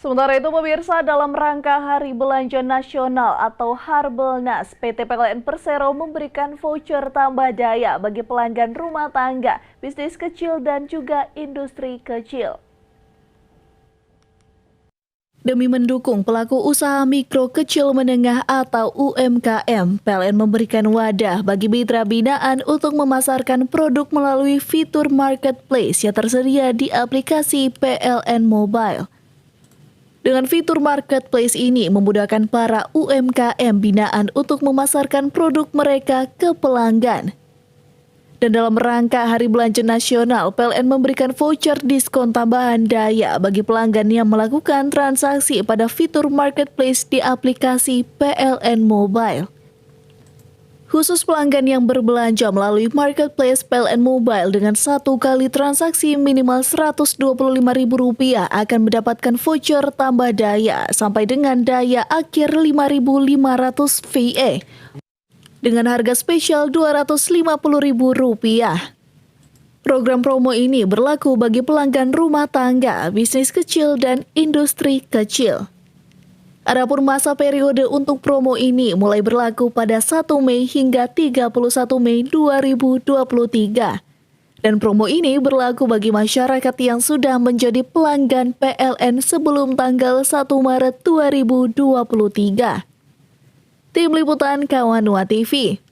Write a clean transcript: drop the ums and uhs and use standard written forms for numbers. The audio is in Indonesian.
Sementara itu pemirsa, dalam rangka Hari Belanja Nasional atau Harbolnas, PT PLN Persero memberikan voucher tambah daya bagi pelanggan rumah tangga, bisnis kecil dan juga industri kecil. Demi mendukung pelaku usaha mikro kecil menengah atau UMKM, PLN memberikan wadah bagi mitra binaan untuk memasarkan produk melalui fitur marketplace yang tersedia di aplikasi PLN Mobile. Dengan fitur marketplace ini memudahkan para UMKM binaan untuk memasarkan produk mereka ke pelanggan. Dan dalam rangka Hari Belanja Nasional, PLN memberikan voucher diskon tambahan daya bagi pelanggan yang melakukan transaksi pada fitur marketplace di aplikasi PLN Mobile. Khusus pelanggan yang berbelanja melalui marketplace PLN Mobile dengan satu kali transaksi minimal Rp125.000 akan mendapatkan voucher tambah daya sampai dengan daya akhir Rp5.500 VE dengan harga spesial Rp250.000. Program promo ini berlaku bagi pelanggan rumah tangga, bisnis kecil, dan industri kecil. Adapun masa periode untuk promo ini mulai berlaku pada 1 Mei hingga 31 Mei 2023. Dan promo ini berlaku bagi masyarakat yang sudah menjadi pelanggan PLN sebelum tanggal 1 Maret 2023. Tim Liputan Kawanua TV.